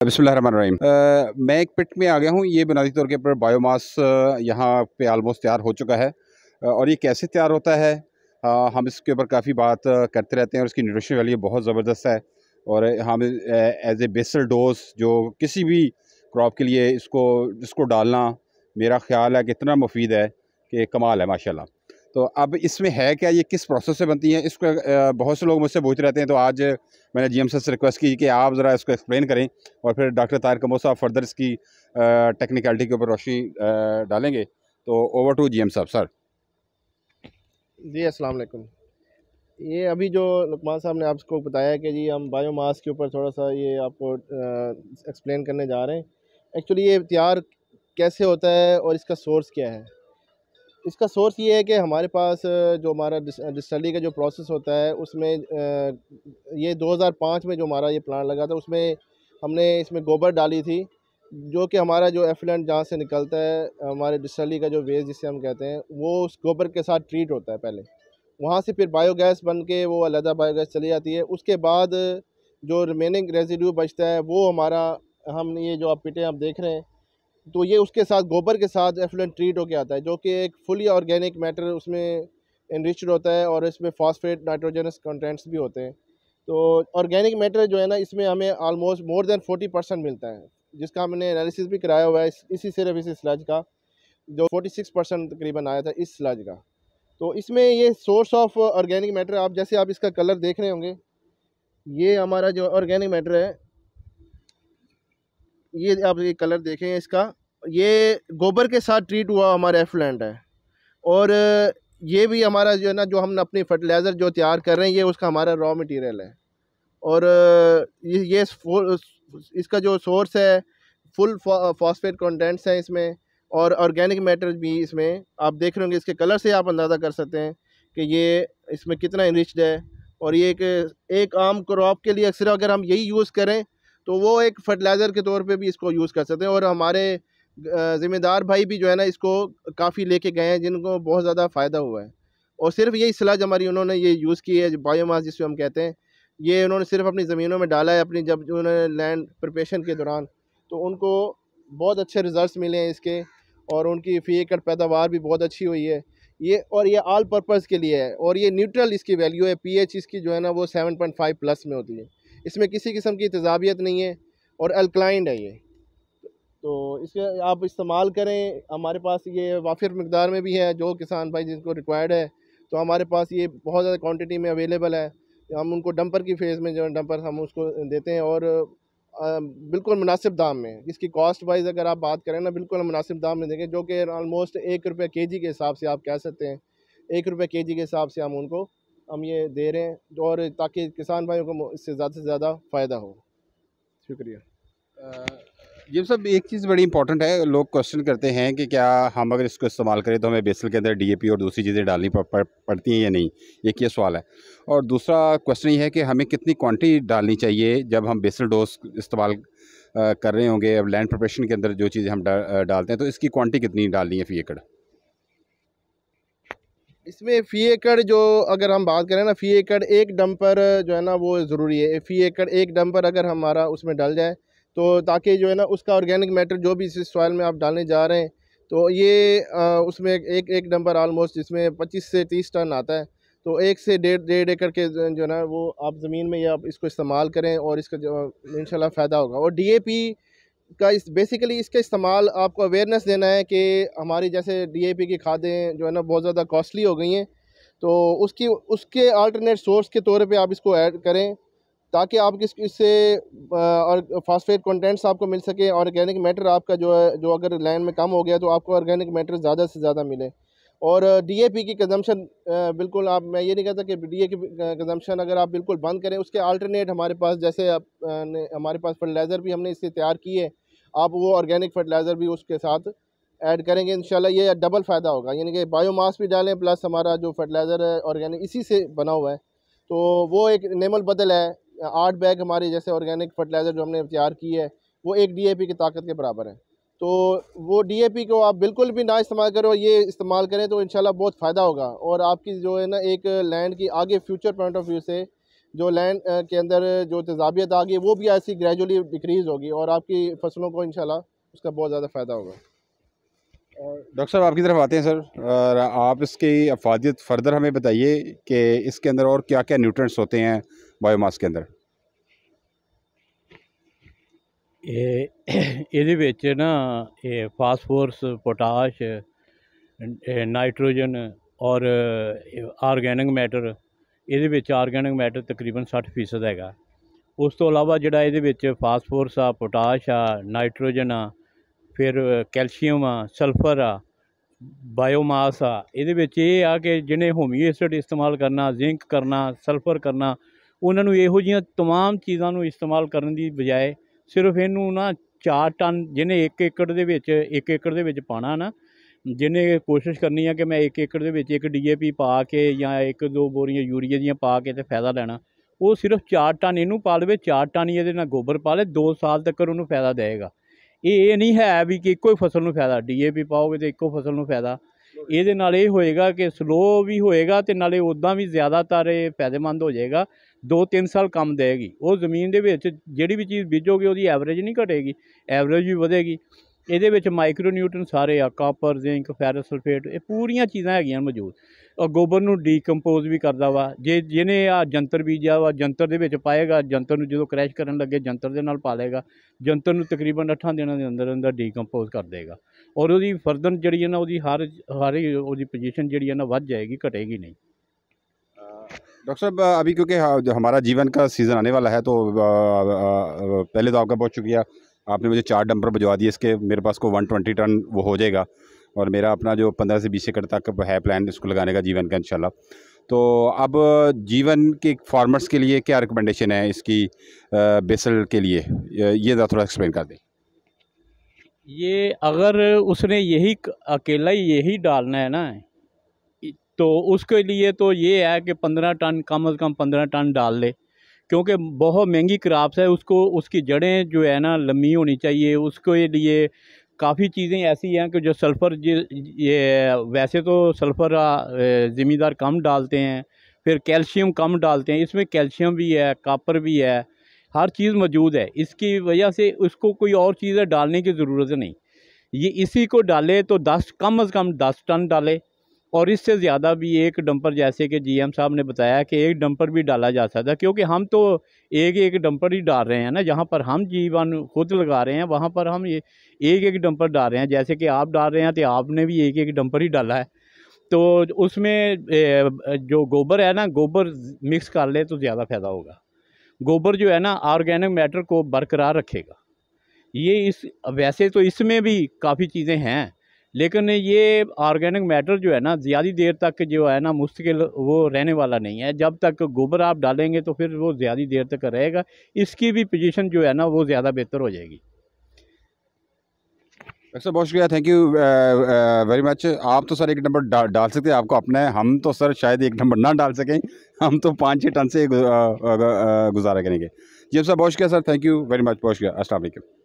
बिस्मिल्लाहिर्रहमानिर्रहीम। मैं एक पिट में आ गया हूँ। ये बुनियादी तौर के ऊपर बायोमास यहाँ पे आलमोस्ट तैयार हो चुका है। और ये कैसे तैयार होता है, हम इसके ऊपर काफ़ी बात करते रहते हैं और इसकी न्यूट्रिशन वैल्यू बहुत ज़बरदस्त है। और हम एज ए बेसल डोज जो किसी भी क्रॉप के लिए इसको डालना, मेरा ख़्याल है कि इतना मुफीद है कि कमाल है माशाल्लाह। तो अब इसमें है क्या, ये किस प्रोसेस से बनती है, इसको बहुत से लोग मुझसे पूछ रहते हैं। तो आज मैंने जीएम सर से रिक्वेस्ट की कि आप ज़रा इसको एक्सप्लेन करें और फिर डॉक्टर ताहिर कमर साहब फर्दर इसकी टेक्निकलिटी के ऊपर रोशनी डालेंगे। तो ओवर टू जीएम साहब सर। जी अस्सलाम वालेकुम। ये अभी जो लुकमान साहब ने आपको बताया है कि जी हम बायोमास के ऊपर थोड़ा सा ये आपको एक्सप्लेन करने जा रहे हैं। एक्चुअली ये तैयार कैसे होता है और इसका सोर्स क्या है। इसका सोर्स ये है कि हमारे पास जो हमारा डिस्टिलरी का जो प्रोसेस होता है उसमें ये 2005 में जो हमारा ये प्लांट लगा था उसमें हमने इसमें गोबर डाली थी, जो कि हमारा जो एफलुएंट जहाँ से निकलता है हमारे डिस्टिलरी का जो वेस्ट जिसे हम कहते हैं वो उस गोबर के साथ ट्रीट होता है पहले। वहाँ से फिर बायोगैस बन के वो अलग बायोगैस चली जाती है। उसके बाद जो रिमेनिंग रेजिड्यू बचता है वो हमारा, हम ये जो आप पिटें आप देख रहे हैं, तो ये उसके साथ गोबर के साथ एफ्लुएंट ट्रीट होके आता है, जो कि एक फुली ऑर्गेनिक मैटर उसमें इनरिच्ड होता है और इसमें फॉस्फेट नाइट्रोजनस कंटेंट्स भी होते हैं। तो ऑर्गेनिक मैटर जो है ना, इसमें हमें आलमोस्ट मोर देन 40% मिलता है, जिसका हमने एनालिसिस भी कराया हुआ है सिर्फ इसी स्लज का, जो 46% तकरीबन आया था इस स्लज का। तो इसमें ये सोर्स ऑफ ऑर्गेनिक मैटर, आप जैसे आप इसका कलर देख रहे होंगे, ये हमारा जो ऑर्गेनिक मैटर है, ये आप ये कलर देखें इसका, ये गोबर के साथ ट्रीट हुआ हमारा एफ्लुएंट है। और ये भी हमारा जो है ना, जो हम अपनी फर्टिलाइज़र जो तैयार कर रहे हैं, ये उसका हमारा रॉ मटेरियल है। और इसका जो सोर्स है, फुल फॉस्फेट कंटेंट्स हैं इसमें, और ऑर्गेनिक मैटर भी इसमें आप देख रहे होंगे। इसके कलर से आप अंदाज़ा कर सकते हैं कि ये इसमें कितना इनरिच्ड है। और ये एक आम क्रॉप के लिए अक्सर अगर हम यही यूज़ करें तो वो एक फर्टिलाइज़र के तौर पे भी इसको यूज़ कर सकते हैं। और हमारे ज़िम्मेदार भाई भी जो है ना, इसको काफ़ी लेके गए हैं, जिनको बहुत ज़्यादा फ़ायदा हुआ है। और सिर्फ यही स्लज हमारी उन्होंने ये यूज़ की है, बायोमास जिसको हम कहते हैं, ये उन्होंने सिर्फ अपनी ज़मीनों में डाला है, अपनी जब उन्होंने लैंड प्रिपरेशन के दौरान, तो उनको बहुत अच्छे रिज़ल्ट्स मिले हैं इसके, और उनकी फ़ी एकड़ पैदावार भी बहुत अच्छी हुई है ये। और ये ऑल पर्पज़ के लिए है, और ये न्यूट्रल इसकी वैल्यू है, पीएच इसकी जो है ना वो 7.5 प्लस में होती है। इसमें किसी किस्म की तेज़ाबियत नहीं है और अल्कलाइंड है ये। तो इसे आप इस्तेमाल करें। हमारे पास ये वाफिर मकदार में भी है, जो किसान भाई जिनको रिक्वायर्ड है, तो हमारे पास ये बहुत ज़्यादा क्वांटिटी में अवेलेबल है। हम उनको डंपर की फेज़ में जो डंपर हम उसको देते हैं, और बिल्कुल मुनासिब दाम में। इसकी कॉस्ट वाइज अगर आप बात करें ना, बिल्कुल मुनासिब दाम में देंगे, जो कि ऑलमोस्ट ₹1 केजी के हिसाब से आप कह सकते हैं। ₹1 केजी के हिसाब से हम ये दे रहे हैं, और ताकि किसान भाइयों को इससे ज़्यादा से ज़्यादा फ़ायदा हो। शुक्रिया। जीएम साहब, एक चीज़ बड़ी इंपॉर्टेंट है, लोग क्वेश्चन करते हैं कि क्या हम अगर इसको इस्तेमाल करें तो हमें बेसल के अंदर डीएपी और दूसरी चीज़ें डालनी पड़ती हैं या नहीं। एक ये सवाल है। और दूसरा क्वेश्चन ये है कि हमें कितनी क्वांटिटी डालनी चाहिए जब हम बेसल डोज इस्तेमाल कर रहे होंगे। अब लैंड प्रिपरेशन के अंदर जो चीज़ें हम डालते हैं, तो इसकी क्वांटिटी कितनी डालनी है फ़ी एकड़। इसमें फ़ी एकड़ जो अगर हम बात करें ना, फ़ी एकड़ एक डंपर जो है ना वो ज़रूरी है। फ़ी एकड़ एक डंपर अगर हमारा उसमें डल जाए, तो ताकि जो है ना उसका ऑर्गेनिक मैटर जो भी इस सॉइल में आप डालने जा रहे हैं, तो ये उसमें एक डंपर आलमोस्ट जिसमें 25 से 30 टन आता है। तो 1 से डेढ़ एकड़ के जो है ना वो आप ज़मीन में ये आप इसको इस्तेमाल करें, और इसका जो इंशाल्लाह फ़ायदा होगा। और डीएपी का बेसिकली इसका इस्तेमाल आपको अवेयरनेस देना है कि हमारी जैसे डीएपी की खादें जो है ना बहुत ज़्यादा कॉस्टली हो गई हैं, तो उसके अल्टरनेट सोर्स के तौर पे आप इसको ऐड करें, ताकि आप इससे और फास्फेट कंटेंट्स आपको मिल सके। ऑर्गेनिक मैटर आपका जो है, जो अगर लैंड में कम हो गया तो आपको ऑर्गेनिक मैटर ज़्यादा से ज़्यादा मिले। और डीएपी की कंजम्पशन बिल्कुल आप, मैं ये नहीं कहता कि डीएपी की कंजम्पशन अगर आप बिल्कुल बंद करें, उसके अल्टरनेट हमारे पास जैसे हमारे पास फर्टिलाइज़र भी हमने इससे तैयार की है, आप वो ऑर्गेनिक फर्टिलाइज़र भी उसके साथ ऐड करेंगे, इंशाल्लाह ये डबल फ़ायदा होगा। यानी कि बायोमास भी डालें, प्लस हमारा जो फर्टिलाइज़र है ऑर्गेनिक इसी से बना हुआ है, तो वो एक नेमल बदल है। 8 बैग हमारी जैसे ऑर्गेनिक फर्टिलाइज़र जो हमने तैयार की है, वो एक डीएपी की ताकत के बराबर है। तो वो डीएपी को आप बिल्कुल भी ना इस्तेमाल करो, ये इस्तेमाल करें तो इंशाल्लाह बहुत फ़ायदा होगा। और आपकी जो है ना एक लैंड की आगे फ्यूचर पॉइंट ऑफ व्यू से जो लैंड के अंदर जो तेज़ाबियत आ गई वो भी ऐसी ग्रेजुअली डिक्रीज़ होगी और आपकी फसलों को इंशाल्लाह उसका बहुत ज़्यादा फ़ायदा होगा। डॉक्टर साहब आपकी तरफ आते हैं सर, और आप इसकी अफादियत फर्दर हमें बताइए कि इसके अंदर और क्या क्या न्यूट्रिएंट्स होते हैं बायोमास के अंदर। ਇਹਦੇ ਵਿੱਚ ਨਾ ਇਹ ਫਾਸਫੋਰਸ, ਪੋਟਾਸ਼, ਨਾਈਟ੍ਰੋਜਨ ਔਰ ਆਰਗੈਨਿਕ ਮੈਟਰ, ਇਹਦੇ ਵਿੱਚ ਆਰਗੈਨਿਕ ਮੈਟਰ ਤਕਰੀਬਨ 60% ਹੈਗਾ। ਉਸ ਤੋਂ ਇਲਾਵਾ ਜਿਹੜਾ ਇਹਦੇ ਵਿੱਚ ਫਾਸਫੋਰਸ ਆ, ਪੋਟਾਸ਼ ਆ, ਨਾਈਟ੍ਰੋਜਨ ਆ, ਫਿਰ ਕੈਲਸ਼ੀਅਮ ਆ, ਸਲਫਰ ਆ, ਬਾਇਓਮਾਸ ਆ। ਇਹਦੇ ਵਿੱਚ ਇਹ ਆ ਕਿ ਜਿਹਨੇ ਹੋਮੀਓ ਐਸਿਡ ਇਸਤੇਮਾਲ ਕਰਨਾ, ਜ਼ਿੰਕ ਕਰਨਾ, ਸਲਫਰ ਕਰਨਾ, ਉਹਨਾਂ ਨੂੰ ਇਹੋ ਜਿਹੀਆਂ तमाम ਚੀਜ਼ਾਂ ਨੂੰ ਇਸਤੇਮਾਲ ਕਰਨ ਦੀ ਬਜਾਏ ਸਿਰਫ ਇਹਨੂੰ ਨਾ 4 ਟਨ ਜਿਹਨੇ 1 ਏਕੜ ਦੇ ਵਿੱਚ ਪਾਉਣਾ ਨਾ, ਜਿਹਨੇ ਕੋਸ਼ਿਸ਼ ਕਰਨੀ ਆ ਕਿ ਮੈਂ 1 ਏਕੜ ਦੇ ਵਿੱਚ 1 DAP ਪਾ ਕੇ ਜਾਂ 1-2 ਬੋਰੀਆਂ ਯੂਰੀਆ ਦੀਆਂ ਪਾ ਕੇ ਤੇ ਫਾਇਦਾ ਲੈਣਾ, ਉਹ ਸਿਰਫ 4 ਟਨ ਇਹਨੂੰ ਪਾ ਲਵੇ, 4 ਟਨ ਹੀ ਇਹਦੇ ਨਾਲ ਗੋਬਰ ਪਾ ਲੇ, 2 ਸਾਲ ਤੱਕ ਉਹਨੂੰ ਫਾਇਦਾ ਦੇਵੇਗਾ। ਇਹ ਨਹੀਂ ਹੈ ਵੀ ਕਿ ਇੱਕੋ ਹੀ ਫਸਲ ਨੂੰ ਫਾਇਦਾ, DAP ਪਾਓਗੇ ਤੇ ਇੱਕੋ ਫਸਲ ਨੂੰ ਫਾਇਦਾ। ਇਹਦੇ ਨਾਲ ਇਹ ਹੋਏਗਾ ਕਿ ਸਲੋ ਵੀ ਹੋਏਗਾ ਤੇ ਨਾਲੇ ਉੱਦਾਂ ਵੀ ਜ਼ਿਆਦਾਤਰ ਇਹ ਫਾਇਦੇਮੰਦ ਹੋ ਜਾਏਗਾ। 2-3 ਸਾਲ ਕੰਮ ਦੇਗੀ। ਉਹ ਜ਼ਮੀਨ ਦੇ ਵਿੱਚ ਜਿਹੜੀ ਵੀ ਚੀਜ਼ ਬੀਜੋਗੇ ਉਹਦੀ ਐਵਰੇਜ ਨਹੀਂ ਘਟੇਗੀ, ਐਵਰੇਜ ਵੀ ਵਧੇਗੀ। ਇਹਦੇ ਵਿੱਚ ਮਾਈਕਰੋ ਨਿਊਟਰਨ ਸਾਰੇ ਆ, ਕਾਪਰ, ਜ਼ਿੰਕ, ਫੈਰਸ ਸਲਫੇਟ, ਇਹ ਪੂਰੀਆਂ ਚੀਜ਼ਾਂ ਹੈਗੀਆਂ ਮੌਜੂਦ। ਔਰ ਗੋਬਰ ਨੂੰ ਡੀਕੰਪੋਜ਼ ਵੀ ਕਰਦਾ ਵਾ। ਜਿਹਨੇ ਆ ਜੰਤਰ ਬੀਜਿਆ ਵਾ, ਜੰਤਰ ਦੇ ਵਿੱਚ ਪਾਏਗਾ, ਜੰਤਰ ਨੂੰ ਜਦੋਂ ਕ੍ਰੈਸ਼ ਕਰਨ ਲੱਗੇ ਜੰਤਰ ਦੇ ਨਾਲ ਪਾ ਲਏਗਾ, ਜੰਤਰ ਨੂੰ ਤਕਰੀਬਨ 8 ਦਿਨਾਂ ਦੇ ਅੰਦਰ ਅੰਦਰ ਡੀਕੰਪੋਜ਼ ਕਰ ਦੇਗਾ। ਔਰ ਉਹਦੀ ਫਰਦਰ ਜਿਹੜੀ ਹੈ ਨਾ ਉਹਦੀ ਹਰ ਉਹਦੀ पोजीशन ਜਿਹੜੀ है ना ਵੱਧ जाएगी, घटेगी नहीं। डॉक्टर साहब अभी क्योंकि हमारा जीवन का सीज़न आने वाला है, तो पहले तो आपका बहुत शुक्रिया, आपने मुझे 4 डंपर भिजवा दिए। इसके मेरे पास को 120 टन वो हो जाएगा, और मेरा अपना जो 15 से 20 एकड़ तक है प्लान इसको लगाने का जीवन का इंशाल्लाह। तो अब जीवन के फार्मर्स के लिए क्या रिकमेंडेशन है इसकी बेसल के लिए, ये थोड़ा एक्सप्लेन कर दें। ये अगर उसने यही अकेला ही यही डालना है ना, तो उसके लिए तो ये है कि 15 टन कम से कम 15 टन डाल ले, क्योंकि बहुत महंगी क्रॉप्स है। उसको उसकी जड़ें जो है ना लंबी होनी चाहिए। उसके लिए काफ़ी चीज़ें ऐसी हैं कि जो सल्फ़र, ये वैसे तो सल्फ़र ज़मींदार कम डालते हैं, फिर कैल्शियम कम डालते हैं। इसमें कैल्शियम भी है, कापर भी है, हर चीज़ मौजूद है। इसकी वजह से उसको कोई और चीज़ें डालने की ज़रूरत नहीं। ये इसी को डाले तो 10 कम से कम 10 टन डाले, और इससे ज़्यादा भी एक डंपर, जैसे कि GM साहब ने बताया कि एक डंपर भी डाला जा सकता है, क्योंकि हम तो एक डंपर ही डाल रहे हैं ना। जहाँ पर हम जीवन खुद लगा रहे हैं वहाँ पर हम ये एक डंपर डाल रहे हैं। जैसे कि आप डाल रहे हैं तो आपने भी एक डंपर ही डाला है। तो उसमें जो गोबर है ना, गोबर मिक्स कर ले तो ज़्यादा फ़ायदा होगा। गोबर जो है ना ऑर्गेनिक मैटर को बरकरार रखेगा। ये वैसे तो इसमें भी काफ़ी चीज़ें हैं, लेकिन ये ऑर्गेनिक मैटर जो है ना ज़्यादा देर तक जो है ना मुश्किल वो रहने वाला नहीं है। जब तक गोबर आप डालेंगे तो फिर वो ज़्यादा देर तक रहेगा। इसकी भी पोजीशन जो है ना वो ज़्यादा बेहतर हो जाएगी। सर बहुत शुक्रिया, थैंक यू वेरी मच। आप तो सर 1 नंबर डाल सकते हैं, आपको अपना है। हम तो सर शायद 1 नंबर ना डाल सकें, हम तो 5-6 टन से गुजारा करेंगे। जी सर बहुत शुक्रिया sir, thank you very much, बहुत शुक्रिया। अस्सलाम वालेकुम।